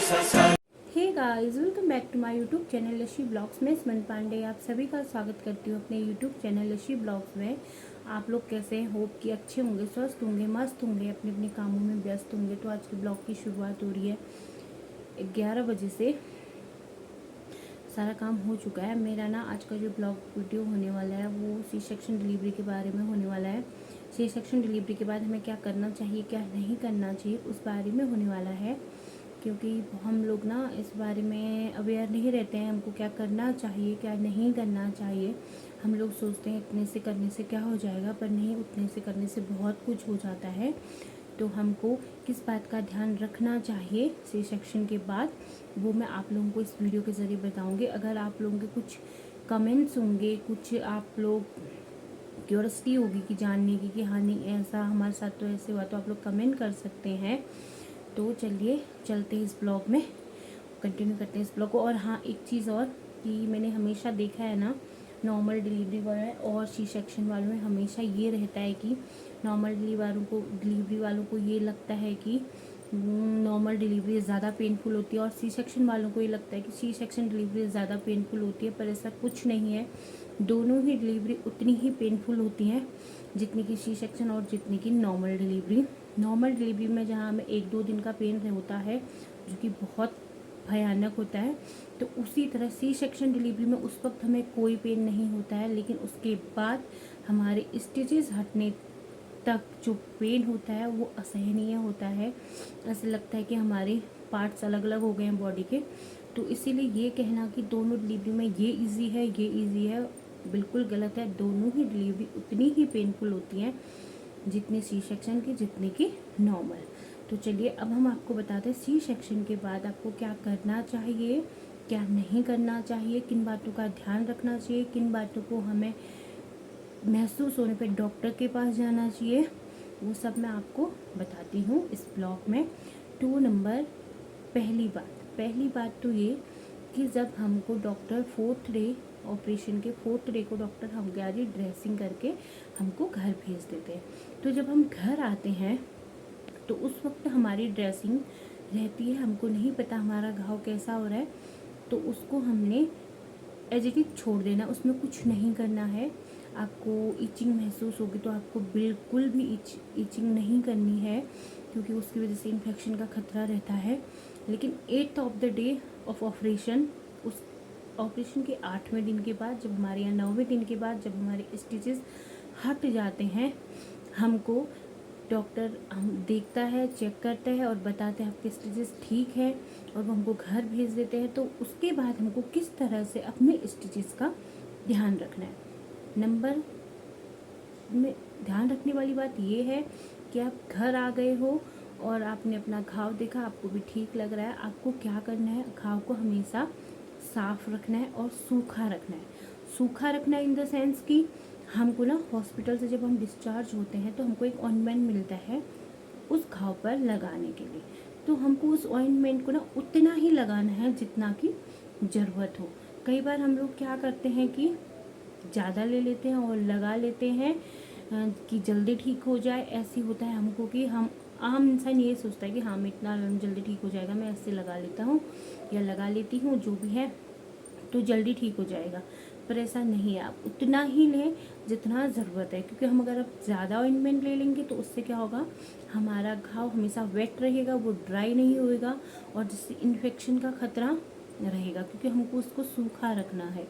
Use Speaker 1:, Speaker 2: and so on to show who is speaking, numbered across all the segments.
Speaker 1: Hey guys, welcome back to my YouTube channel लशी vlogs में। सुमन पांडे आप सभी का स्वागत करती हूँ अपने यूट्यूब चैनल लशी ब्लॉग्स में। आप लोग कैसे हैं? होप कि अच्छे होंगे, स्वस्थ होंगे, मस्त होंगे, अपने अपने कामों में व्यस्त होंगे। तो आज के ब्लॉग की शुरुआत हो रही है 11 बजे से। सारा काम हो चुका है मेरा ना। आज का जो ब्लॉग वीडियो होने वाला है वो सी सेक्शन डिलीवरी के बारे में होने वाला है। सी सेक्शन डिलीवरी के बाद हमें क्या करना चाहिए, क्या नहीं करना चाहिए, उस बारे में होने वाला है। क्योंकि हम लोग ना इस बारे में अवेयर नहीं रहते हैं, हमको क्या करना चाहिए, क्या नहीं करना चाहिए। हम लोग सोचते हैं इतने से करने से क्या हो जाएगा, पर नहीं, उतने से करने से बहुत कुछ हो जाता है। तो हमको किस बात का ध्यान रखना चाहिए सी सेक्शन के बाद, वो मैं आप लोगों को इस वीडियो के ज़रिए बताऊंगी। अगर आप लोगों के कुछ कमेंट्स होंगे, कुछ आप लोग क्यूरियोसिटी होगी कि जानने की कि हाँ नहीं ऐसा हमारे साथ तो ऐसे हुआ, तो आप लोग कमेंट कर सकते हैं। तो चलिए चलते हैं इस ब्लॉग में, कंटिन्यू करते हैं इस ब्लॉग को। और हाँ, एक चीज़ और कि मैंने हमेशा देखा है ना, नॉर्मल डिलीवरी वाले और सी सेक्शन वालों में हमेशा ये रहता है कि नॉर्मल डिलीवरी वालों को ये लगता है कि नॉर्मल डिलीवरी ज़्यादा पेनफुल होती है, और सी सेक्शन वालों को ये लगता है कि सी सेक्शन डिलीवरी ज़्यादा पेनफुल होती है। पर ऐसा कुछ नहीं है, दोनों ही डिलीवरी उतनी ही पेनफुल होती हैं जितनी की सी सेक्शन और जितनी की नॉर्मल डिलीवरी। नॉर्मल डिलीवरी में जहाँ हमें 1-2 दिन का पेन होता है जो कि बहुत भयानक होता है, तो उसी तरह सी सेक्शन डिलीवरी में उस वक्त हमें कोई पेन नहीं होता है, लेकिन उसके बाद हमारे स्टिचेस हटने तक जो पेन होता है वो असहनीय होता है। ऐसे लगता है कि हमारे पार्ट्स अलग अलग हो गए हैं बॉडी के। तो इसीलिए ये कहना कि दोनों डिलीवरी में ये इजी है, ये इजी है, बिल्कुल गलत है। दोनों ही डिलीवरी उतनी ही पेनफुल होती हैं जितनी सी सेक्शन की, जितनी की नॉर्मल। तो चलिए अब हम आपको बताते हैं सी सेक्शन के बाद आपको क्या करना चाहिए, क्या नहीं करना चाहिए, किन बातों का ध्यान रखना चाहिए, किन बातों को हमें महसूस होने पे डॉक्टर के पास जाना चाहिए। वो सब मैं आपको बताती हूँ इस ब्लॉग में। 2 नंबर, पहली बात तो ये कि जब हमको डॉक्टर 4th डे, ऑपरेशन के 4th डे को डॉक्टर हमको आज ड्रेसिंग करके हमको घर भेज देते हैं। तो जब हम घर आते हैं तो उस वक्त हमारी ड्रेसिंग रहती है, हमको नहीं पता हमारा घाव कैसा हो रहा है, तो उसको हमने एज इट इज छोड़ देना, उसमें कुछ नहीं करना है। आपको इचिंग महसूस होगी तो आपको बिल्कुल भी इचिंग नहीं करनी है, क्योंकि उसकी वजह से इन्फेक्शन का खतरा रहता है। लेकिन 8th of the day of operation, उस ऑपरेशन के 8वें दिन के बाद, जब हमारे यहाँ 9वें दिन के बाद जब हमारे स्टिचेस हट जाते हैं, हमको डॉक्टर हम देखता है, चेक करता है और बताते हैं आपके स्टिचेस ठीक है, और वो हमको घर भेज देते हैं। तो उसके बाद हमको किस तरह से अपने स्टिचेस का ध्यान रखना है। नंबर में ध्यान रखने वाली बात ये है कि आप घर आ गए हो और आपने अपना घाव देखा, आपको भी ठीक लग रहा है, आपको क्या करना है, घाव को हमेशा साफ रखना है और सूखा रखना है। सूखा रखना है इन द सेंस कि हमको ना हॉस्पिटल से जब हम डिस्चार्ज होते हैं तो हमको एक ऑइंटमेंट मिलता है उस घाव पर लगाने के लिए। तो हमको उस ऑइंटमेंट को ना उतना ही लगाना है जितना की ज़रूरत हो। कई बार हम लोग क्या करते हैं कि ज़्यादा ले लेते हैं और लगा लेते हैं कि जल्दी ठीक हो जाए। ऐसी होता है हमको कि हम आम इंसान ये सोचता है कि हाँ मैं इतना जल्दी ठीक हो जाएगा, मैं ऐसे लगा लेता हूँ या लगा लेती हूँ, जो भी है तो जल्दी ठीक हो जाएगा। पर ऐसा नहीं है, आप उतना ही लें जितना ज़रूरत है, क्योंकि हम अगर आप ज़्यादा ऑइंटमेंट ले लेंगे तो उससे क्या होगा, हमारा घाव हमेशा वेट रहेगा, वो ड्राई नहीं होएगा, और जिससे इन्फेक्शन का खतरा रहेगा, क्योंकि हमको उसको सूखा रखना है।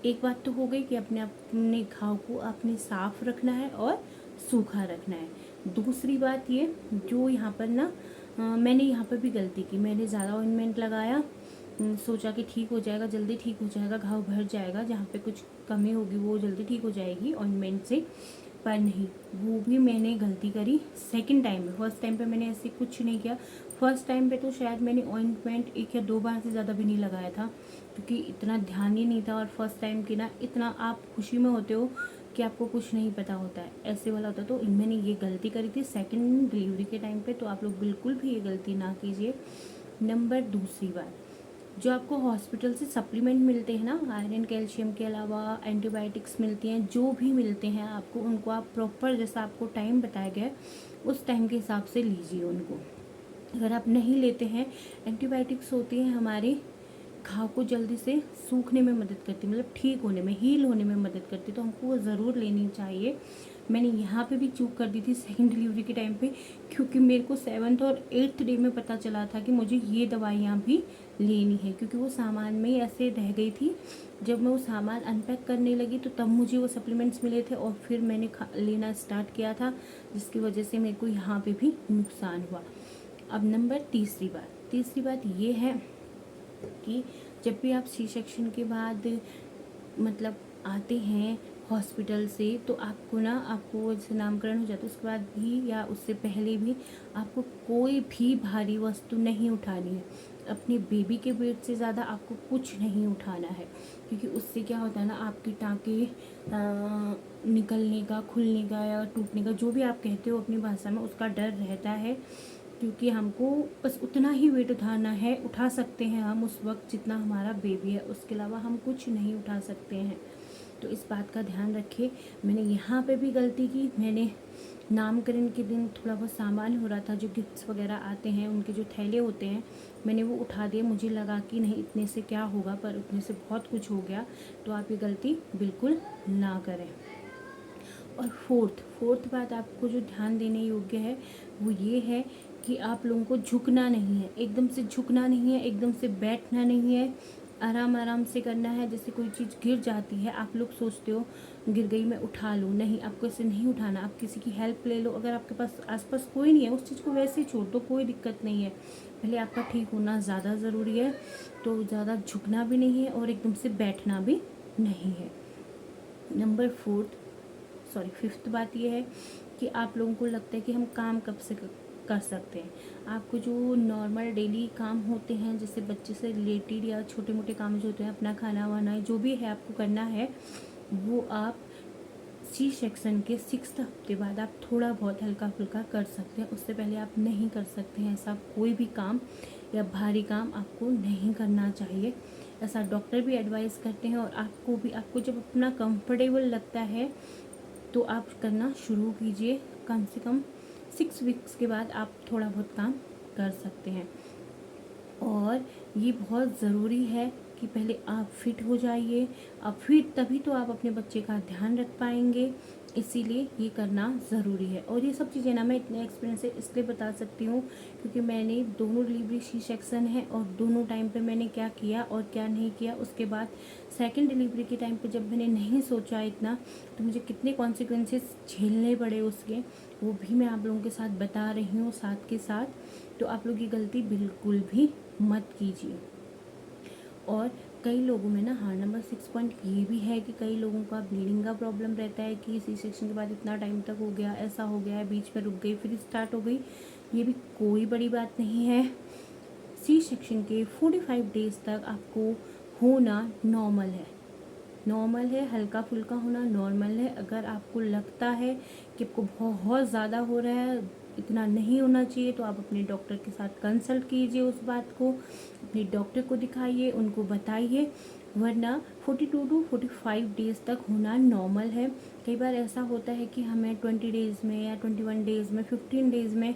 Speaker 1: एक बात तो हो गई कि अपने घाव को आपने साफ रखना है और सूखा रखना है। दूसरी बात ये, जो यहाँ पर ना मैंने यहाँ पर भी गलती की, मैंने ज़्यादा ऑइंटमेंट लगाया, सोचा कि ठीक हो जाएगा, जल्दी ठीक हो जाएगा, घाव भर जाएगा, जहाँ पे कुछ कमी होगी वो जल्दी ठीक हो जाएगी ऑइंटमेंट से। पर नहीं, वो भी मैंने गलती करी सेकंड टाइम में। फर्स्ट टाइम पे मैंने ऐसे कुछ नहीं किया। फर्स्ट टाइम पे तो शायद मैंने ऑइंटमेंट 1 या 2 बार से ज़्यादा भी नहीं लगाया था, क्योंकि इतना ध्यान ही नहीं था। और फर्स्ट टाइम की ना, इतना आप खुशी में होते हो कि आपको कुछ नहीं पता होता है, ऐसे वाला होता है। तो मैंने ये गलती करी थी सेकंड डिलीवरी के टाइम पे, तो आप लोग बिल्कुल भी ये गलती ना कीजिए। नंबर दूसरी बात, जो आपको हॉस्पिटल से सप्लीमेंट मिलते हैं ना, आयरन कैल्शियम के अलावा एंटीबायोटिक्स मिलती हैं, जो भी मिलते हैं आपको, उनको आप प्रॉपर जैसा आपको टाइम बताया गया है उस टाइम के हिसाब से लीजिए उनको। अगर आप नहीं लेते हैं, एंटीबायोटिक्स होती है हमारे घाव को जल्दी से सूखने में मदद करती है, मतलब ठीक होने में, हील होने में मदद करती है, तो हमको वो ज़रूर लेनी चाहिए। मैंने यहाँ पे भी चूक कर दी थी सेकंड डिलीवरी के टाइम पे, क्योंकि मेरे को 7th और 8th डे में पता चला था कि मुझे ये दवाइयाँ भी लेनी है, क्योंकि वो सामान में ही ऐसे रह गई थी। जब मैं वो सामान अनपैक करने लगी तो तब मुझे वो सप्लीमेंट्स मिले थे और फिर मैंने लेना स्टार्ट किया था, जिसकी वजह से मेरे को यहाँ पे भी नुकसान हुआ। अब नंबर तीसरी बात ये है कि जब भी आप सी सेक्शन के बाद मतलब आते हैं हॉस्पिटल से, तो आपको ना, आपको जैसे नामकरण हो जाता है उसके बाद भी या उससे पहले भी आपको कोई भी भारी वस्तु नहीं उठानी है। अपने बेबी के वेट से ज़्यादा आपको कुछ नहीं उठाना है, क्योंकि उससे क्या होता है ना, आपके टाँके निकलने का, खुलने का या टूटने का, जो भी आप कहते हो अपनी भाषा में, उसका डर रहता है। क्योंकि हमको बस उतना ही वेट उठाना है, उठा सकते हैं हम उस वक्त जितना हमारा बेबी है, उसके अलावा हम कुछ नहीं उठा सकते हैं। तो इस बात का ध्यान रखिए। मैंने यहाँ पे भी गलती की, मैंने नामकरण के दिन थोड़ा बहुत सामान हो रहा था, जो गिफ्ट्स वगैरह आते हैं उनके जो थैले होते हैं, मैंने वो उठा दिए। मुझे लगा कि नहीं इतने से क्या होगा, पर उतने से बहुत कुछ हो गया। तो आप ये गलती बिल्कुल ना करें। और फोर्थ बात आपको जो ध्यान देने योग्य है वो ये है कि आप लोगों को झुकना नहीं है, एकदम से झुकना नहीं है, एकदम से बैठना नहीं है, आराम आराम से करना है। जैसे कोई चीज़ गिर जाती है, आप लोग सोचते हो गिर गई मैं उठा लूँ, नहीं, आपको ऐसे नहीं उठाना। आप किसी की हेल्प ले लो, अगर आपके पास आसपास कोई नहीं है उस चीज़ को वैसे ही छोड़ दो, कोई दिक्कत नहीं है। पहले आपका ठीक होना ज़्यादा ज़रूरी है, तो ज़्यादा झुकना भी नहीं है और एकदम से बैठना भी नहीं है। नंबर फिफ्थ बात यह है कि आप लोगों को लगता है कि हम काम कब से कर सकते हैं। आपको जो नॉर्मल डेली काम होते हैं, जैसे बच्चे से रिलेटेड या छोटे मोटे काम जो होते हैं, अपना खाना वाना जो भी है आपको करना है, वो आप सी सेक्शन के 6th हफ्ते बाद आप थोड़ा बहुत हल्का फुल्का कर सकते हैं। उससे पहले आप नहीं कर सकते हैं ऐसा कोई भी काम या भारी काम आपको नहीं करना चाहिए। ऐसा डॉक्टर भी एडवाइस करते हैं, और आपको जब अपना कंफर्टेबल लगता है तो आप करना शुरू कीजिए। कम से कम 6 वीक्स के बाद आप थोड़ा बहुत काम कर सकते हैं। और ये बहुत ज़रूरी है कि पहले आप फिट हो जाइए। अब फिर तभी तो आप अपने बच्चे का ध्यान रख पाएंगे, इसीलिए ये करना ज़रूरी है। और ये सब चीज़ें ना मैं इतने एक्सपीरियंस से इसलिए बता सकती हूँ क्योंकि मैंने दोनों डिलीवरी सी सेक्शन है, और दोनों टाइम पे मैंने क्या किया और क्या नहीं किया। उसके बाद सेकंड डिलीवरी के टाइम पे जब मैंने नहीं सोचा इतना, तो मुझे कितने कॉन्सिक्वेंसेस झेलने पड़े उसके, वो भी मैं आप लोगों के साथ बता रही हूँ साथ के साथ। तो आप लोग ये गलती बिल्कुल भी मत कीजिए। और कई लोगों में ना, हाँ, नंबर 6 पॉइंट ये भी है कि कई लोगों का ब्लीडिंग का प्रॉब्लम रहता है कि सी सेक्शन के बाद इतना टाइम तक हो गया, ऐसा हो गया है, बीच में रुक गई फिर स्टार्ट हो गई। ये भी कोई बड़ी बात नहीं है। सी सेक्शन के 45 डेज तक आपको होना नॉर्मल है, हल्का फुल्का होना नॉर्मल है। अगर आपको लगता है कि आपको बहुत ज़्यादा हो रहा है, इतना नहीं होना चाहिए, तो आप अपने डॉक्टर के साथ कंसल्ट कीजिए, उस बात को अपने डॉक्टर को दिखाइए, उनको बताइए। वरना 42 टू 45 डेज़ तक होना नॉर्मल है। कई बार ऐसा होता है कि हमें 20 डेज़ में या 21 डेज़ में, 15 डेज़ में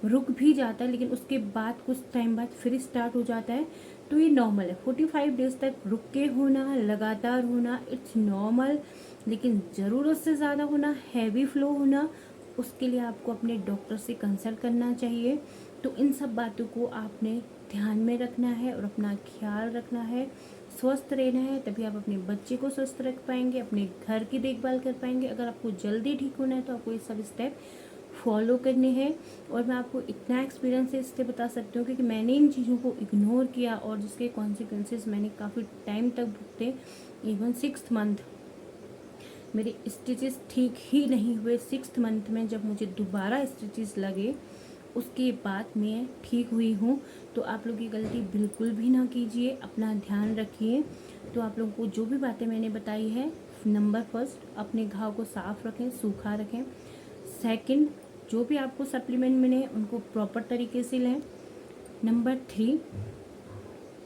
Speaker 1: रुक भी जाता है, लेकिन उसके बाद कुछ टाइम बाद फिर स्टार्ट हो जाता है। तो ये नॉर्मल है, 45 डेज तक रुक के होना, लगातार होना, इट्स नॉर्मल। लेकिन ज़रूरत से ज़्यादा होना, हैवी फ्लो होना, उसके लिए आपको अपने डॉक्टर से कंसल्ट करना चाहिए। तो इन सब बातों को आपने ध्यान में रखना है और अपना ख्याल रखना है, स्वस्थ रहना है, तभी आप अपने बच्चे को स्वस्थ रख पाएंगे, अपने घर की देखभाल कर पाएंगे। अगर आपको जल्दी ठीक होना है तो आपको ये सब स्टेप फॉलो करने हैं। और मैं आपको इतना एक्सपीरियंस से इससे बता सकती हूँ क्योंकि मैंने इन चीज़ों को इग्नोर किया और जिसके कॉन्सिक्वेंसेस मैंने काफ़ी टाइम तक भुगते। इवन 6th मंथ मेरे स्टिचेस ठीक ही नहीं हुए। 6th मंथ में जब मुझे दोबारा स्टिचेस लगे, उसके बाद मैं ठीक हुई हूँ। तो आप लोग ये गलती बिल्कुल भी ना कीजिए, अपना ध्यान रखिए। तो आप लोगों को जो भी बातें मैंने बताई है, नंबर फर्स्ट, अपने घाव को साफ रखें, सूखा रखें। सेकंड, जो भी आपको सप्लीमेंट मिले उनको प्रॉपर तरीके से लें। नंबर 3,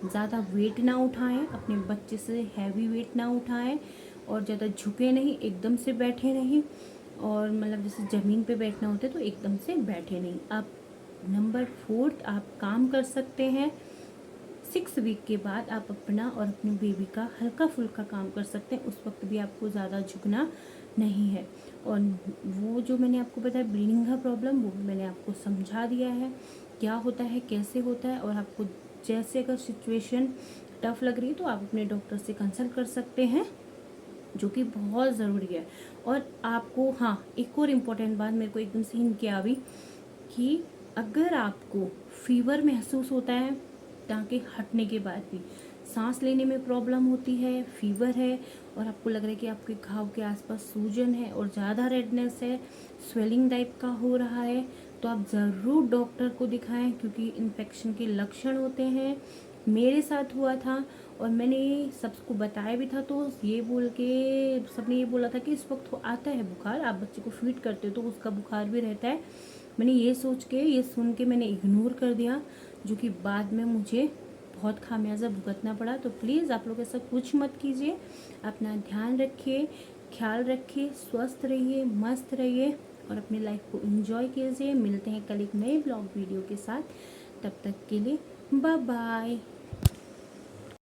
Speaker 1: ज़्यादा वेट ना उठाएं, अपने बच्चे से हैवी वेट ना उठाएं, और ज़्यादा झुके नहीं, एकदम से बैठे नहीं। और मतलब जैसे ज़मीन पे बैठना होता है तो एकदम से बैठे नहीं, आप नंबर 4 आप काम कर सकते हैं। 6 वीक के बाद आप अपना और अपनी बेबी का हल्का फुल्का काम कर सकते हैं, उस वक्त भी आपको ज़्यादा झुकना नहीं है। और वो जो मैंने आपको बताया ब्लीडिंग का प्रॉब्लम, वो भी मैंने आपको समझा दिया है क्या होता है, कैसे होता है। और आपको जैसे अगर सिचुएशन टफ लग रही है तो आप अपने डॉक्टर से कंसल्ट कर सकते हैं, जो कि बहुत ज़रूरी है। और आपको हाँ, एक और इम्पोर्टेंट बात मेरे को एकदम से हिंट किया अभी, कि अगर आपको फीवर महसूस होता है टाँके हटने के बाद भी, सांस लेने में प्रॉब्लम होती है, फीवर है, और आपको लग रहा है कि आपके घाव के आसपास सूजन है और ज़्यादा रेडनेस है, स्वेलिंग टाइप का हो रहा है, तो आप ज़रूर डॉक्टर को दिखाएं, क्योंकि इन्फेक्शन के लक्षण होते हैं। मेरे साथ हुआ था और मैंने सबको बताया भी था, तो ये बोल के सबने ये बोला था कि इस वक्त आता है बुखार, आप बच्चे को फीड करते हो तो उसका बुखार भी रहता है। मैंने ये सोच के, ये सुन के मैंने इग्नोर कर दिया, जो कि बाद में मुझे बहुत खामियाजा भुगतना पड़ा। तो प्लीज़ आप लोग ऐसा कुछ मत कीजिए, अपना ध्यान रखिए, ख्याल रखिए, स्वस्थ रहिए, मस्त रहिए और अपनी लाइफ को एंजॉय कीजिए। मिलते हैं कल एक नए ब्लॉग वीडियो के साथ, तब तक के लिए बाय बाय।